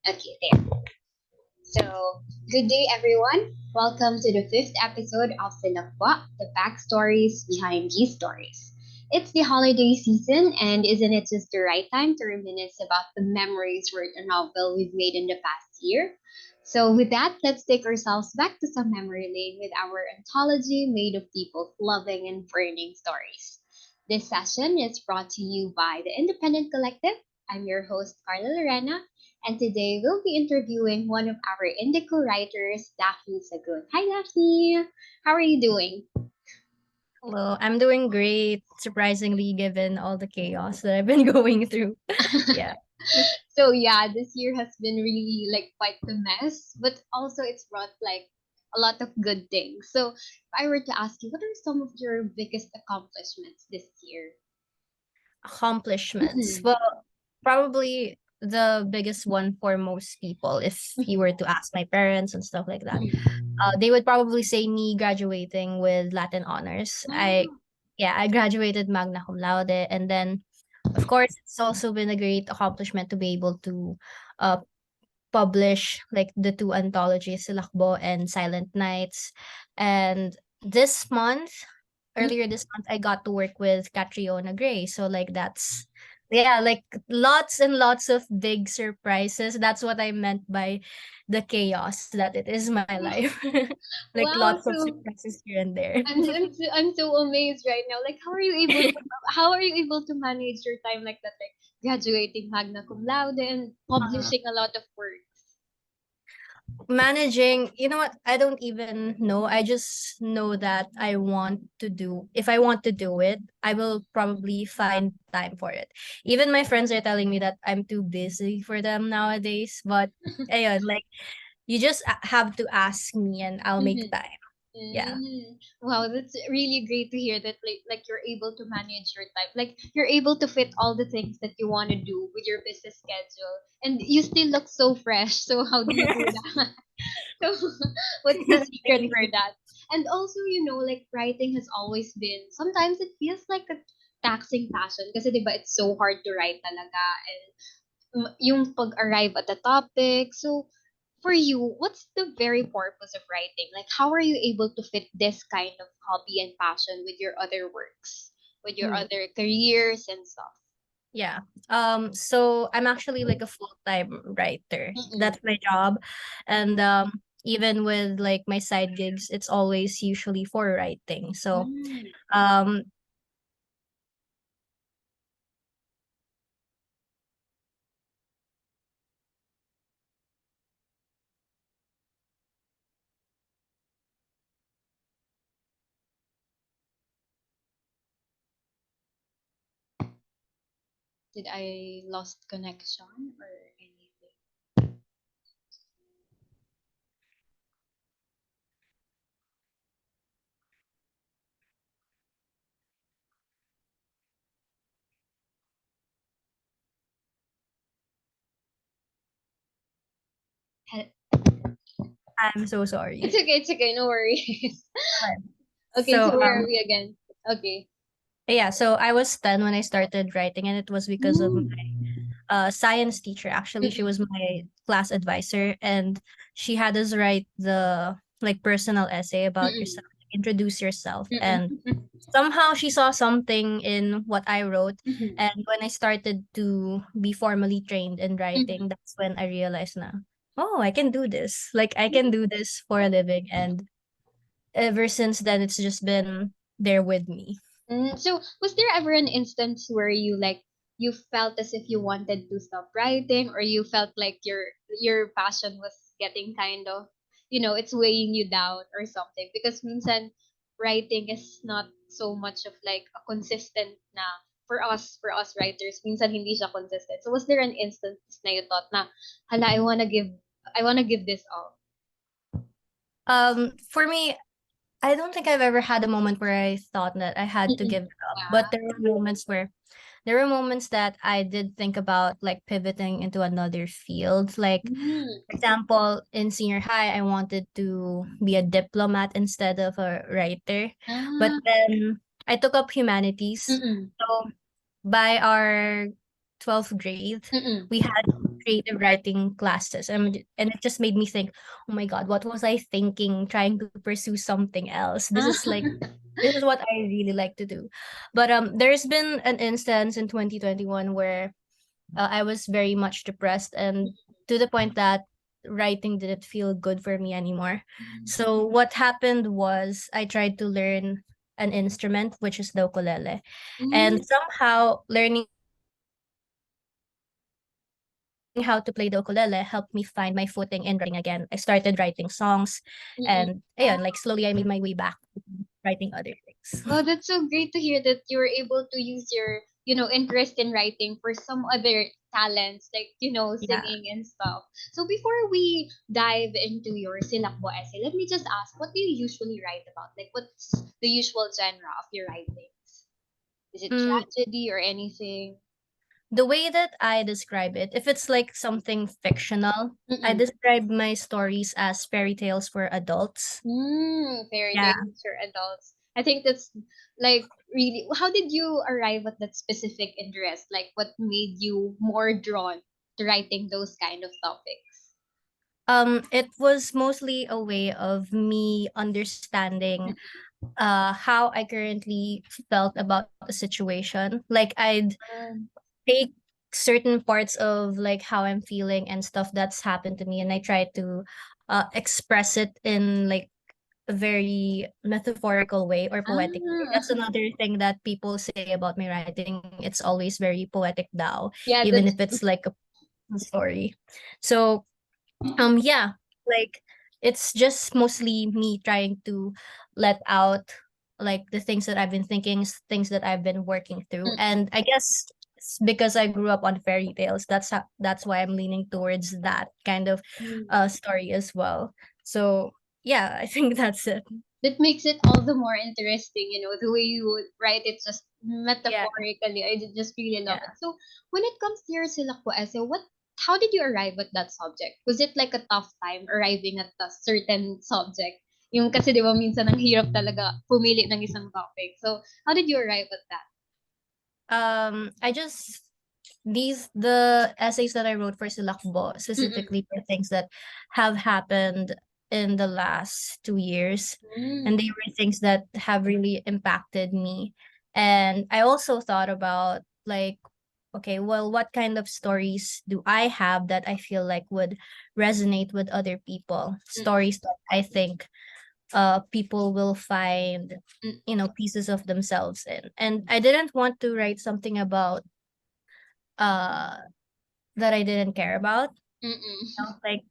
Okay, there. So, good day, everyone. Welcome to the fifth episode of Silakbo, the backstories behind these stories. It's the holiday season, and isn't it just the right time to reminisce about the memories worth a novel we've made in the past year? So, with that, let's take ourselves back to some memory lane with our anthology made of people's loving and burning stories. This session is brought to you by the Independent Collective. I'm your host, Carla Lorena, and today we'll be interviewing one of our IndieCo writers, Daphne Sagun. Hi, Daphne. How are you doing? Hello, I'm doing great, surprisingly, given all the chaos that I've been going through. Yeah. So yeah, this year has been really like quite the mess, but also it's brought like a lot of good things. So if I were to ask you, what are some of your biggest accomplishments this year? Accomplishments. Mhm. Well, probably the biggest one for most people, if you were to ask my parents and stuff like that, they would probably say me graduating with Latin honors. Wow. I graduated magna cum laude, and then, of course, it's also been a great accomplishment to be able to uh, publish like the two anthologies, Silakbo and Silent Nights. And this month, earlier this month, I got to work with Catriona Gray. So like that's yeah, like lots and lots of big surprises. That's what I meant by the chaos that it is my life. Like Wow. lots of So surprises here and there. I'm so amazed right now. Like, how are you able to manage your time like that? Like graduating magna cum laude and publishing a lot of works. Managing, you know what? I don't even know. I just know that if I want to do it, I will probably find time for it. Even my friends are telling me that I'm too busy for them nowadays. But ayun, like you just have to ask me and I'll make Mhm. time. Yeah. Mm. Wow, that's really great to hear that like you're able to manage your time. Like you're able to fit all the things that you want to do with your business schedule. And you still look so fresh. So how do you do that? So what's the secret Thank for you. that? And also, like writing has always been sometimes it feels like a taxing passion kasi 'di ba it's so hard to write talaga and yung pag-arrive at the topic. So, for you, what's the very purpose of writing? Like, how are you able to fit this kind of hobby and passion with your other works, with your Ooh, other careers and stuff? yeah. So I'm actually like a full-time writer. Mm-mm. That's my job. And even with like my side gigs, it's always usually for writing. So Mm. um Did I lost connection or anything? He- I'm so It's sorry. okay, it's okay, no worries. But Okay, so so where are we again? Okay. yeah, so I was 10 when I started writing, and it was because of Mm. my science teacher. Actually, she Mm-mm. was my class advisor, and she had us write the like personal essay about Mm-mm. yourself, introduce yourself, and Mm-mm. somehow she saw something in what I wrote. Mm-mm. And when I started to be formally trained in Mm-mm. writing, that's when I realized na, oh, I can do this. Like I can do this for a living. And ever since then, it's just been there with me. So, was there ever an instance where you felt as if you wanted to stop writing, or you felt like your passion was getting kind of, it's weighing you down or something? Because minsan writing is not so much of like a consistent na for us writers. Minsan hindi siya consistent. So, was there an instance na you thought na, hala, I wanna give this all. For me, I don't think I've ever had a moment where I thought that I had to Mm-mm. give it up. But there were moments that I did think about like pivoting into another field. Like Mm. for example, in senior high, I wanted to be a diplomat instead of a writer. But Ah. then I took up humanities. Mm-mm. So by our 12th grade, Mm-mm. we had creative writing classes, and it just made me think, oh my god, what was I thinking trying to pursue something else? This is what I really like to do. But there's been an instance in 2021 where I was very much depressed, and to the point that writing didn't feel good for me anymore. So what happened was I tried to learn an instrument, which is the ukulele. And Mm, somehow learning how to play the ukulele helped me find my footing in writing again. I started writing songs, and ayun, like slowly I made my way mm-mm. back to writing other things. Oh, that's so great to hear that you were able to use your, interest in writing for some other talents, like, Yeah. singing and stuff. So before we dive into your Silakbo essay, let me just ask, what do you usually write about? Like, what's the usual genre of your writings? Is it Mm, tragedy or anything? the way that I describe it, if it's like something fictional, I Mm-mm. describe my stories as fairy tales for adults. Fairy Yeah. tales for adults. I think that's like really. How did you arrive at that specific interest? Like, what made you more drawn to writing those kind of topics? It was mostly a way of me understanding how I currently felt about the situation. Like I'd Um, take certain parts of like how I'm feeling and stuff that's happened to me, and I try to express it in like a very metaphorical way or poetic way. That's ah, another thing that people say about my writing. It's always very poetic now, yeah, even if that's it's like a story. So yeah, like it's just mostly me trying to let out like the things that I've been thinking, things that I've been working through. And I guess it's because I grew up on fairy tales. That's why I'm leaning towards that kind of mm, story as well. So yeah, I think that's it. that makes it all the more interesting, the way you would write it just Yeah, metaphorically. I just really love it. yeah. So when it comes to your Silakbo essay, how did you arrive at that subject? Was it like a tough time arriving at a certain subject? Yung kasi di ba minsan ang hirap talaga pumili ng isang topic. So how did you arrive at that? I just these the essays that I wrote for Silakbo Mm-mm. specifically for things that have happened in the last 2 years, and Mm. they were things that have really impacted me. And I also thought about like, okay, well, what kind of stories do I have that I feel like would resonate with other people? Mm-mm. Stories that I think people will find, Mm-mm. pieces of themselves in. And I didn't want to write something about uh that I didn't care about. Mm-mm. Like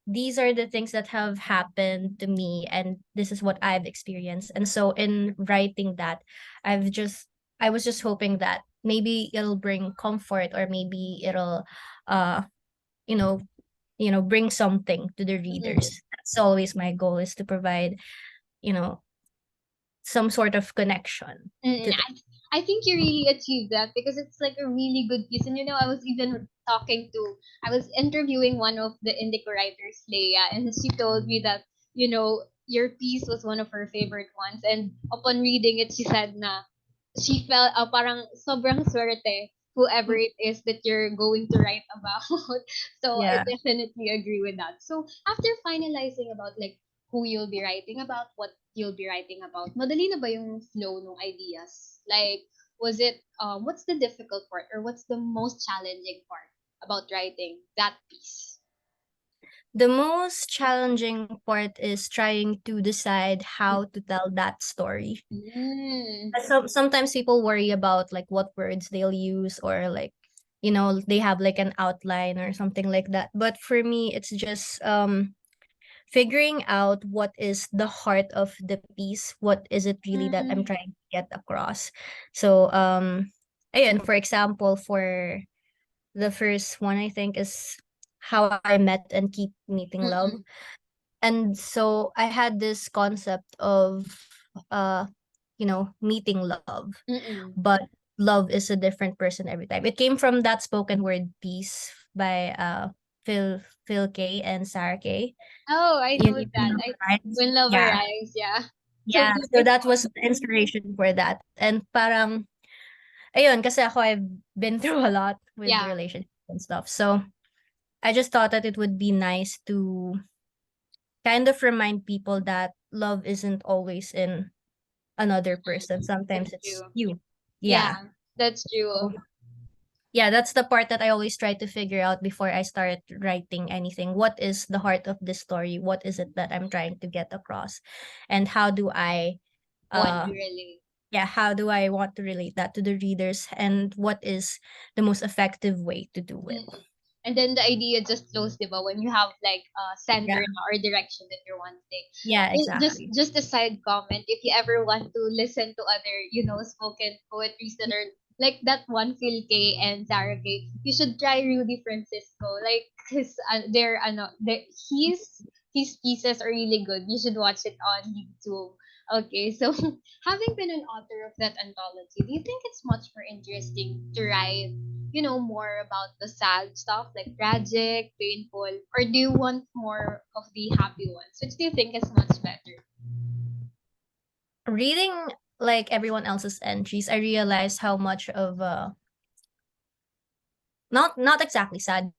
these are the things that have happened to me, and this is what I've experienced. And so in writing that, I've just I was just hoping that maybe it'll bring comfort, or maybe it'll uh you know bring something to the Mm-mm. readers. That's always my goal, is to provide, you know, some sort of connection Mm, to them. I think you really achieved that because it's like a really good piece. And I was interviewing one of the IndieCo writers, Leia, and she told me that, your piece was one of her favorite ones. And upon reading it, she said na she felt parang sobrang swerte whoever it is that you're going to write about. So I Yeah. definitely agree with that. So after finalizing about like who you'll be writing about, what you'll be writing about, madali na ba yung flow ng ideas? Like, was it, what's the difficult part or what's the most challenging part about writing that piece? The most challenging part is trying to decide how to tell that story. Mm. Sometimes people worry about like what words they'll use, or like, they have like an outline or something like that. But for me, it's just figuring out what is the heart of the piece. What is it really that I'm Mm. trying to get across? So again, for example, for the first one, I think, is how I met and keep meeting love. Mm-mm. And so I had this concept of uh meeting love, Mm-mm. but love is a different person every time. It came from that spoken word piece by Phil K and Sarah K. Oh, I know You that. know the lines? When love Yeah. arrives, yeah. So Yeah. So that beautiful. was the inspiration for that. And parang ayun, kasi ako, I've been through a lot with Yeah. relationships and stuff. So I just thought that it would be nice to kind of remind people that love isn't always in another person. Sometimes That's it's true. you. Yeah, Yeah. that's true. So, yeah, that's the part that I always try to figure out before I start writing anything. What is the heart of this story? What is it that I'm trying to get across? And how do I Want to uh relate. yeah, how do I want to relate that to the readers, and what is the most effective way to do it? Mm. And then the idea just flows, diba, when you have like a Yeah. center or direction that you're wanting. Yeah, Just exactly. just a side comment, if you ever want to listen to other, spoken poetries that are like that one, Phil K and Sarah K, you should try Rudy Francisco. Like his they're his pieces are really good. You should watch it on YouTube. Okay, so having been an author of that anthology, do you think it's much more interesting to write, more about the sad stuff, like tragic, painful, or do you want more of the happy ones? Which do you think is much better? Reading like everyone else's entries, I realized how much of not exactly sad.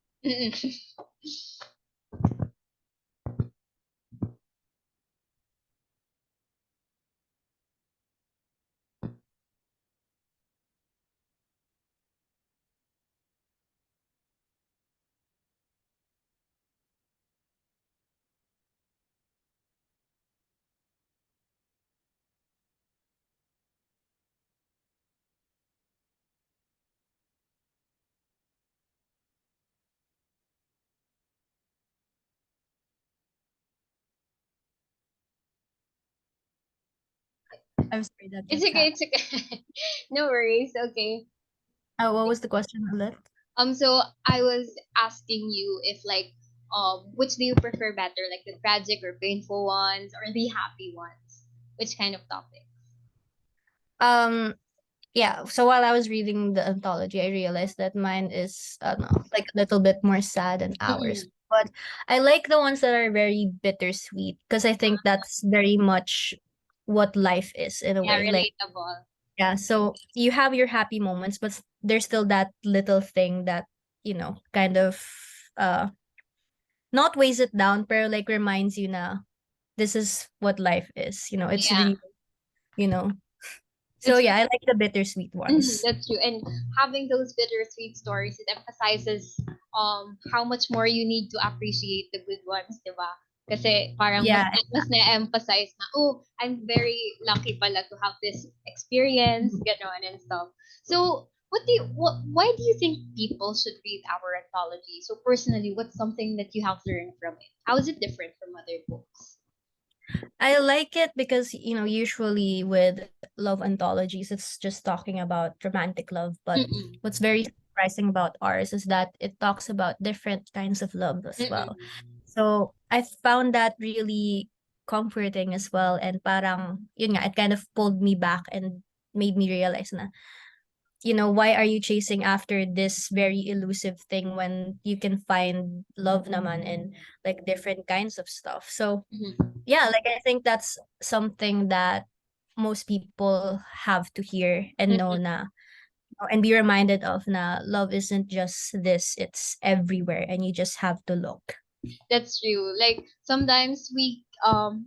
I'm sorry that It's just okay, happened. it's okay. No worries. Okay. Oh, what was the question, Alit? So I was asking you if like which do you prefer better, like the tragic or painful ones or the happy ones? Which kind of topic? Um, yeah. So while I was reading the anthology, I realized that mine is, no, like a little bit more sad than ours. Mm-mm. But I like the ones that are very bittersweet because I think that's very much what life is in a Yeah, way. Like, relatable. yeah. So you have your happy moments, but there's still that little thing that kind of uh not weighs it down, pero like reminds you na this is what life is. It's Yeah. real. You know. So That's yeah, I like the bittersweet ones. That's true. And having those bittersweet stories, it emphasizes how much more you need to appreciate the good ones, di ba? Kasi parang Yeah. mas na-emphasize na, oh, I'm very lucky pala to have this experience, gano'n and stuff. So, why do you think people should read our anthology? So personally, what's something that you have learned from it? How is it different from other books? I like it because, usually with love anthologies, it's just talking about romantic love. But Mm-mm. what's very surprising about ours is that it talks about different kinds of love as well. Mm-mm. So I found that really comforting as well. And parang, yun nga, it kind of pulled me back and made me realize na, why are you chasing after this very elusive thing when you can find love naman in like different kinds of stuff. So Mm-hmm. yeah, like I think that's something that most people have to hear and know na and be reminded of na love isn't just this, it's everywhere and you just have to look. That's true. Like sometimes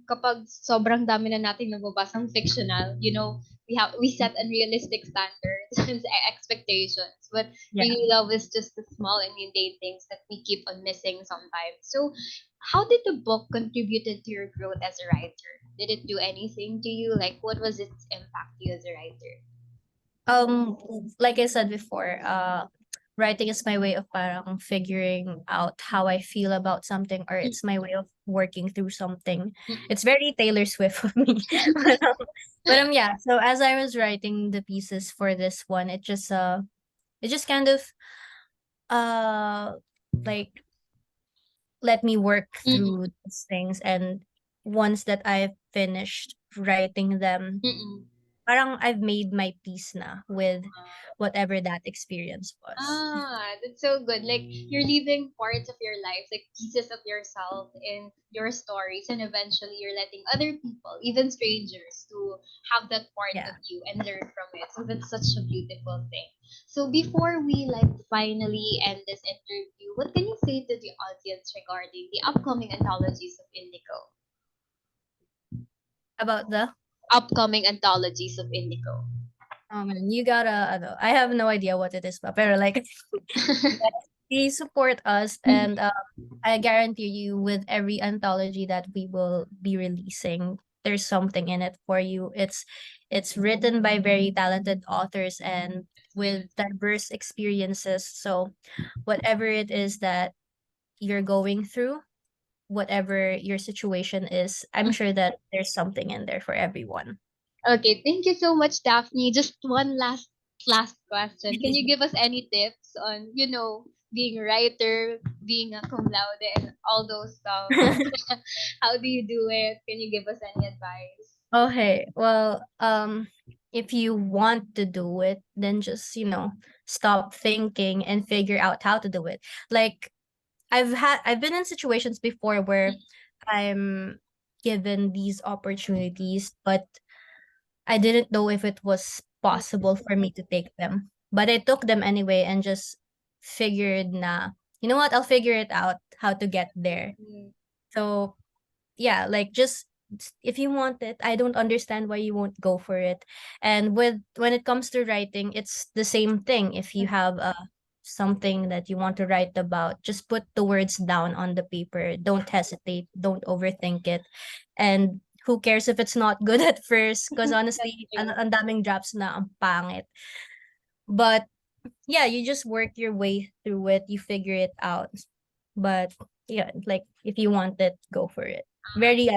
kapag sobrang dami na nating nababasang fictional, we set unrealistic standards and expectations. But Yeah. really love is just the small and mundane things that we keep on missing sometimes. So how did the book contributed to your growth as a writer? Did it do anything to you? Like what was its impact to you as a writer? Um like I said before, writing is my way of parang figuring out how I feel about something, or it's my way of working through something. It's very Taylor Swift of me. But yeah, so as I was writing the pieces for this one, it just kind of uh like let me work Mm-mm. through these things, and once that I've finished writing them, Mm-mm. parang I've made my peace na with whatever that experience was. That's so good. Like you're leaving parts of your life, like pieces of yourself in your stories, and eventually you're letting other people, even strangers, to have that part Yeah. of you and learn from it. So that's such a beautiful thing. So before we like finally end this interview, what can you say to the audience regarding the upcoming anthologies of Indigo? About the Upcoming anthologies of Indigo. oh man, you gotta ano, I have no idea what it is pa, pero like yes, please support us and I guarantee you with every anthology that we will be releasing, there's something in it for you. It's written by very talented authors and with diverse experiences. So whatever it is that you're going through, whatever your situation is, I'm sure that there's something in there for everyone. Okay, thank you so much, Daphne. Just one last question. Can you give us any tips on, being a writer, being a cum laude, and all those stuff? How do you do it? Can you give us any advice? Okay, well, if you want to do it, then just, stop thinking and figure out how to do it. Like I've been in situations before where I'm given these opportunities, but I didn't know if it was possible for me to take them. But I took them anyway and just figured na, you know what, I'll figure it out how to get there. Mm, So yeah, like just if you want it, I don't understand why you won't go for it. And when it comes to writing, it's the same thing. If you have something that you want to write about, just put the words down on the paper. Don't hesitate, don't overthink it. And who cares if it's not good at first? Because that's honestly, true. ang daming drops na ang pangit. But yeah, you just work your way through it, you figure it out. But yeah, like if you want it, go for it. Very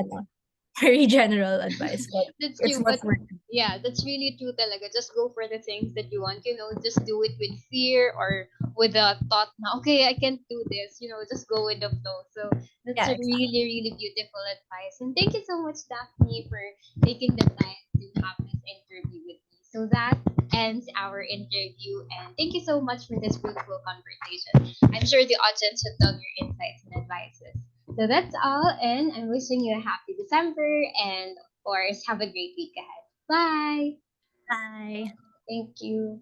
very general advice, but That's it's true, but what's working. yeah, that's really true talaga. Just go for the things that you want, just do it with fear or with a thought na, okay, I can't do this, just go with the flow. So that's Yeah, a exactly. really, really beautiful advice. And thank you so much, Daphne, for taking the time to have this interview with me. So that ends our interview, and thank you so much for this beautiful conversation. I'm sure the audience would love your insights and advices. So that's all, and I'm wishing you a happy December and of course, have a great week ahead. Bye. Bye. Thank you.